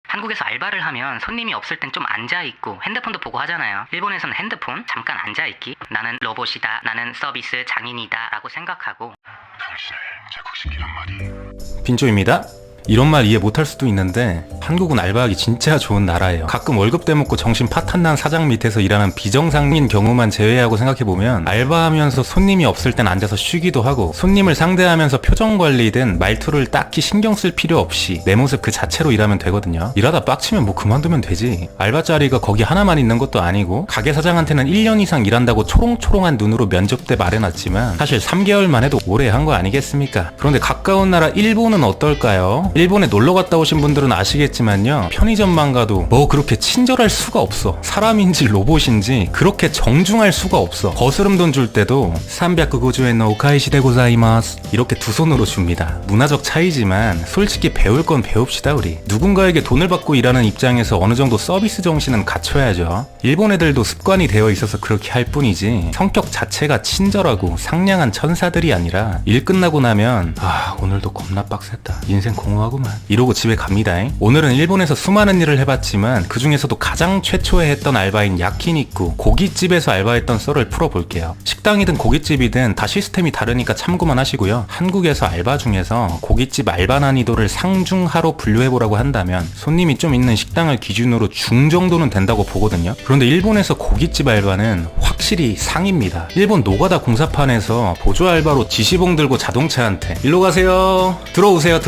한국에서 알바를 하면 손님이 없을 땐 좀 앉아있고 핸드폰도 보고 하잖아요. 일본에서는 핸드폰, 잠깐 앉아있기, 나는 로봇이다, 나는 서비스 장인이다 라고 생각하고. 당신을 자극시키는 말이 빈조입니다. 이런 말 이해 못할 수도 있는데 한국은 알바하기 진짜 좋은 나라예요. 가끔 월급 떼먹고 정신 파탄난 사장 밑에서 일하는 비정상인 경우만 제외하고 생각해보면 알바하면서 손님이 없을 땐 앉아서 쉬기도 하고 손님을 상대하면서 표정 관리든 말투를 딱히 신경 쓸 필요 없이 내 모습 그 자체로 일하면 되거든요. 일하다 빡치면 뭐 그만두면 되지. 알바 자리가 거기 하나만 있는 것도 아니고 가게 사장한테는 1년 이상 일한다고 초롱초롱한 눈으로 면접 때 말해놨지만 사실 3개월만 해도 오래 한 거 아니겠습니까? 그런데 가까운 나라 일본은 어떨까요? 일본에 놀러 갔다 오신 분들은 아시겠지만요, 편의점만 가도 뭐 그렇게 친절할 수가 없어. 사람인지 로봇인지 그렇게 정중할 수가 없어. 거스름 돈 줄 때도 390엔 오카이시 데 고자이마스 이렇게 두 손으로 줍니다. 문화적 차이지만 솔직히 배울 건 배웁시다. 우리 누군가에게 돈을 받고 일하는 입장에서 어느 정도 서비스 정신은 갖춰야죠. 일본 애들도 습관이 되어 있어서 그렇게 할 뿐이지 성격 자체가 친절하고 상냥한 천사들이 아니라 일 끝나고 나면 오늘도 겁나 빡셌다, 인생 공허하구만 이러고 집에 갑니다. 오늘은 일본에서 수많은 일을 해봤지만 그 중에서도 가장 최초에 했던 알바인 야키니쿠 고깃집에서 알바했던 썰을 풀어볼게요. 식당이든 고깃집이든 다 시스템이 다르니까 참고만 하시고요. 한국에서 알바 중에서 고깃집 알바 난이도를 상중하로 분류해보라고 한다면 손님이 좀 있는 식당을 기준으로 중 정도는 된다고 보거든요. 그런데 일본에서 고깃집 알바는 확실히 상입니다. 일본 노가다 공사판에서 보조 알바로 지시봉 들고 자동차한테 일로 가세요, 들어오세요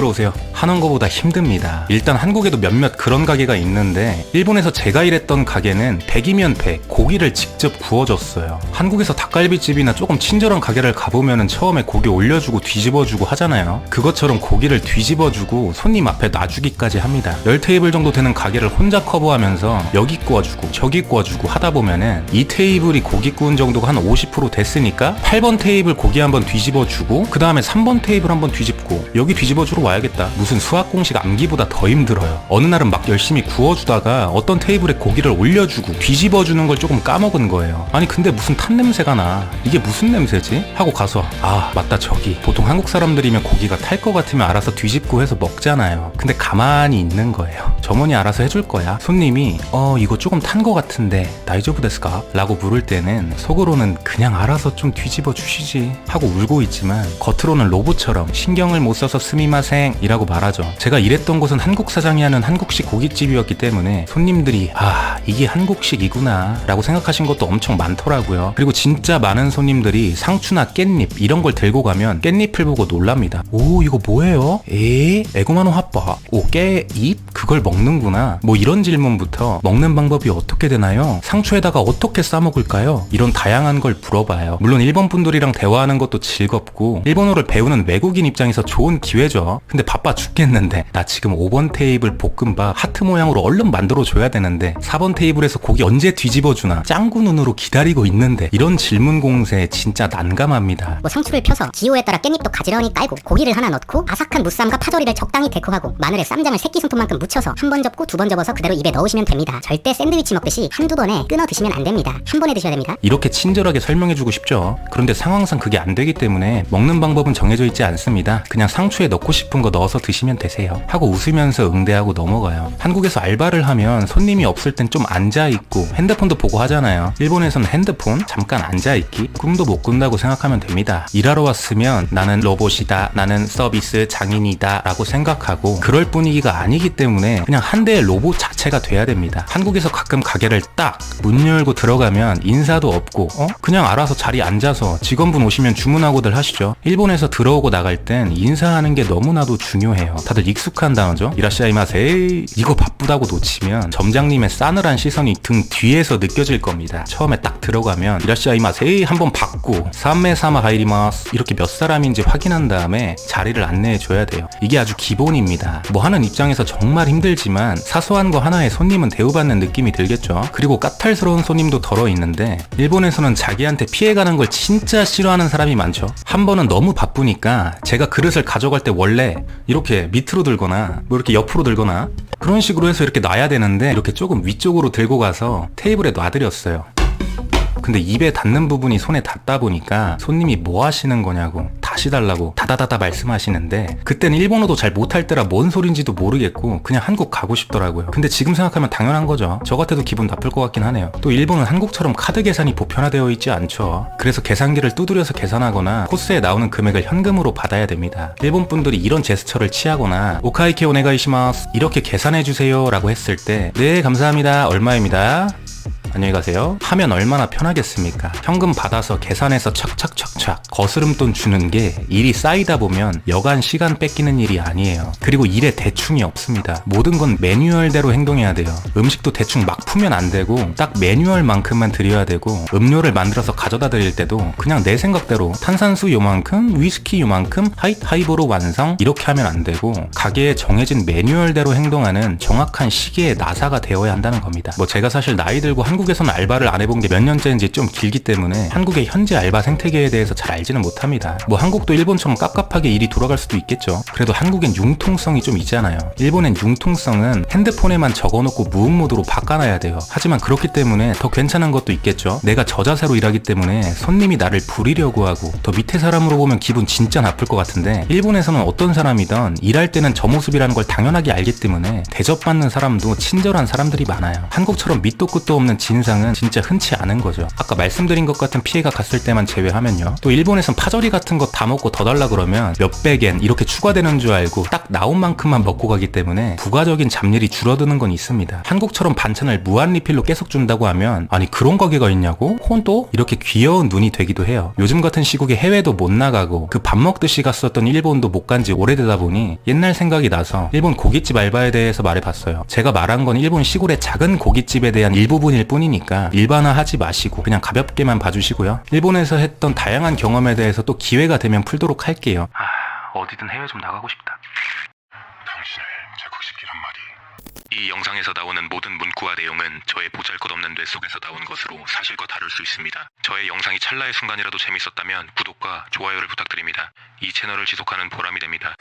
하는 거보다 힘듭니다. 일단 한국에도 몇몇 그런 가게가 있는데 일본에서 제가 일했던 가게는 100이면 100 고기를 직접 구워줬어요. 한국에서 닭갈비집이나 조금 친절한 가게를 가보면은 처음에 고기 올려주고 뒤집어주고 하잖아요. 그것처럼 고기를 뒤집어주고 손님 앞에 놔주기까지 합니다. 10테이블 정도 되는 가게를 혼자 커버하면서 여기 구워주고 저기 구워주고 하다 보면은 이 테이블이 고기 구운 정도가 한 50% 됐으니까 8번 테이블 고기 한번 뒤집어주고 그 다음에 3번 테이블 한번 뒤집고 여기 뒤집어주러 와야겠다. 무슨 수학 공식 암기보다 더 힘들어요. 어느 날은 막 열심히 구워주다가 어떤 테이블에 고기를 올려주고 뒤집어주는 걸 조금 까먹은 거예요. 아니 근데 무슨 탄 냄새가 나, 이게 무슨 냄새지? 하고 가서 맞다, 저기 보통 한국 사람들이면 고기가 탈 것 같으면 알아서 뒤집고 해서 먹잖아요. 근데 가만히 있는 거예요. 점원이 알아서 해줄 거야. 손님이 이거 조금 탄 것 같은데 다이조부 데스까? 라고 물을 때는 속으로는 그냥 알아서 좀 뒤집어 주시지 하고 울고 있지만 겉으로는 로봇처럼 신경을 못 써서 스미마생 이라고 말하죠. 제가 일했던 곳은 한국 사장이 하는 한국식 고깃집이었기 때문에 손님들이 이게 한국식이구나 라고 생각하신 것도 엄청 많더라고요. 그리고 진짜 많은 손님들이 상추나 깻잎 이런 걸 들고 가면 깻잎을 보고 놀랍니다. 오, 이거 뭐예요? 에고마노 핫바. 오, 깻잎? 그걸 먹는구나. 뭐 이런 질문부터 먹는 방법이 어떻게 되나요? 상추에다가 어떻게 싸먹을까요? 이런 다양한 걸 물어봐요. 물론 일본 분들이랑 대화하는 것도 즐겁고 일본어를 배우는 외국인 입장에서 좋은 기회죠. 근데 바빠 죽겠는데 나 지금 5번 테이블 볶음밥 하트 모양으로 얼른 만들어줘야 되는데 4번 테이블에서 고기 언제 뒤집어주나 짱구 눈으로 기다리고 있는데 이런 질문 공세 진짜 난감합니다. 뭐 상추를 펴서 기호에 따라 깻잎도 가지런히 깔고 고기를 하나 넣고 아삭한 무쌈과 파절이를 적당히 데코하고 마늘에 쌈장을 새끼손톱만큼 묻혀서 한 번 접고 2번 접어서 그대로 입에 넣으시면 됩니다. 절대 샌드위치 먹듯이 한두 번에 끊어 드시면 안 됩니다. 한 번에 드셔야 됩니다. 이렇게 친절하게 설명해주고 싶죠. 그런데 상황상 그게 안 되기 때문에 먹는 방법은 정해져 있지 않습니다. 그냥 상추에 넣고 싶은 거 넣어서 드시면 되세요 하고 웃으면서 응대하고 넘어가요. 한국에서 알바를 하면 손님이 없을 땐 좀 앉아있고 핸드폰도 보고 하잖아요. 일본에서는 핸드폰, 잠깐 앉아있기, 꿈도 못 꾼다고 생각하면 됩니다. 일하러 왔으면 나는 로봇이다, 나는 서비스 장인이다 라고 생각하고 그럴 분위기가 아니기 때문에 그냥 한 대의 로봇 자체가 돼야 됩니다. 한국에서 가끔 가게를 딱 문 열고 들어가면 인사도 없고 그냥 알아서 자리에 앉아서 직원분 오시면 주문하고들 하시죠. 일본에서 들어오고 나갈 땐 인사하는 게 너무나도 중요해요. 다들 익숙한 단어죠. 이라시아이마세. 이거 바쁘다고 놓치면 점장님의 싸늘한 시선이 등 뒤에서 느껴질 겁니다. 처음에 딱 들어가면 이라시아이마세 한번 받고 3매3마 하이리마스 이렇게 몇 사람인지 확인한 다음에 자리를 안내해 줘야 돼요. 이게 아주 기본입니다. 뭐 하는 입장에서 정말 힘들지만 사소한 거 하나에 손님은 대우받는 느낌이 들겠죠. 그리고 까탈스러운 손님도 덜어 있는데 일본에서는 자기한테 피해가는 걸 진짜 싫어하는 사람이 많죠. 한 번은 너무 바쁘니까 제가 그릇을 가져갈 때 원래 이렇게 밑으로 들거나 뭐 이렇게 옆으로 들거나 그런 식으로 해서 이렇게 놔야 되는데 이렇게 조금 위쪽으로 들고 가서 테이블에 놔드렸어요. 근데 입에 닿는 부분이 손에 닿다 보니까 손님이 뭐 하시는 거냐고 다 다시 달라고 다다다다 말씀하시는데 그때는 일본어도 잘 못할 때라 뭔 소린지도 모르겠고 그냥 한국 가고 싶더라고요. 근데 지금 생각하면 당연한 거죠. 저 같아도 기분 나쁠 것 같긴 하네요. 또 일본은 한국처럼 카드 계산이 보편화되어 있지 않죠. 그래서 계산기를 두드려서 계산하거나 코스에 나오는 금액을 현금으로 받아야 됩니다. 일본 분들이 이런 제스처를 취하거나 오카이케 오네가이시마스 이렇게 계산해주세요 라고 했을 때 네 감사합니다 얼마입니다 안녕히 가세요 하면 얼마나 편하겠습니까? 현금 받아서 계산해서 착착착착 거스름돈 주는 게 일이 쌓이다 보면 여간 시간 뺏기는 일이 아니에요. 그리고 일에 대충이 없습니다. 모든 건 매뉴얼대로 행동해야 돼요. 음식도 대충 막 풀면 안 되고 딱 매뉴얼만큼만 드려야 되고 음료를 만들어서 가져다 드릴 때도 그냥 내 생각대로 탄산수 요만큼 위스키 요만큼 하이보로 완성 이렇게 하면 안 되고 가게에 정해진 매뉴얼대로 행동하는 정확한 시계의 나사가 되어야 한다는 겁니다. 뭐 제가 사실 나이 들고 한국에서는 알바를 안 해본 게 몇 년째인지 좀 길기 때문에 한국의 현재 알바 생태계에 대해서 잘 알지는 못합니다. 뭐 한국도 일본처럼 깝깝하게 일이 돌아갈 수도 있겠죠. 그래도 한국엔 융통성이 좀 있잖아요. 일본엔 융통성은 핸드폰에만 적어놓고 무음 모드로 바꿔놔야 돼요. 하지만 그렇기 때문에 더 괜찮은 것도 있겠죠. 내가 저 자세로 일하기 때문에 손님이 나를 부리려고 하고 더 밑에 사람으로 보면 기분 진짜 나쁠 것 같은데 일본에서는 어떤 사람이든 일할 때는 저 모습이라는 걸 당연하게 알기 때문에 대접받는 사람도 친절한 사람들이 많아요. 한국처럼 밑도 끝도 없는 진상은 진짜 흔치 않은 거죠. 아까 말씀드린 것 같은 피해가 갔을 때만 제외하면요. 또 일본에선 파절이 같은 거 다 먹고 더 달라 그러면 몇백엔 이렇게 추가되는 줄 알고 딱 나온 만큼만 먹고 가기 때문에 부가적인 잡일이 줄어드는 건 있습니다. 한국처럼 반찬을 무한 리필로 계속 준다고 하면 아니 그런 가게가 있냐고? 혼또? 이렇게 귀여운 눈이 되기도 해요. 요즘 같은 시국에 해외도 못 나가고 그 밥 먹듯이 갔었던 일본도 못 간 지 오래되다 보니 옛날 생각이 나서 일본 고깃집 알바에 대해서 말해봤어요. 제가 말한 건 일본 시골의 작은 고깃집에 대한 일부분일 뿐이니까 일반화하지 마시고 그냥 가볍게만 봐주시고요. 일본에서 했던 다양한 경험에 대해서 또 기회가 되면 풀도록 할게요. 어디든 해외 좀 나가고 싶다. 당신을 자극시키란 말이. 이 영상에서 나오는 모든 문구와 내용은 저의 보잘것없는 뇌 속에서 나온 것으로 사실과 다를 수 있습니다. 저의 영상이 찰나의 순간이라도 재밌었다면 구독과 좋아요를 부탁드립니다. 이 채널을 지속하는 보람이 됩니다.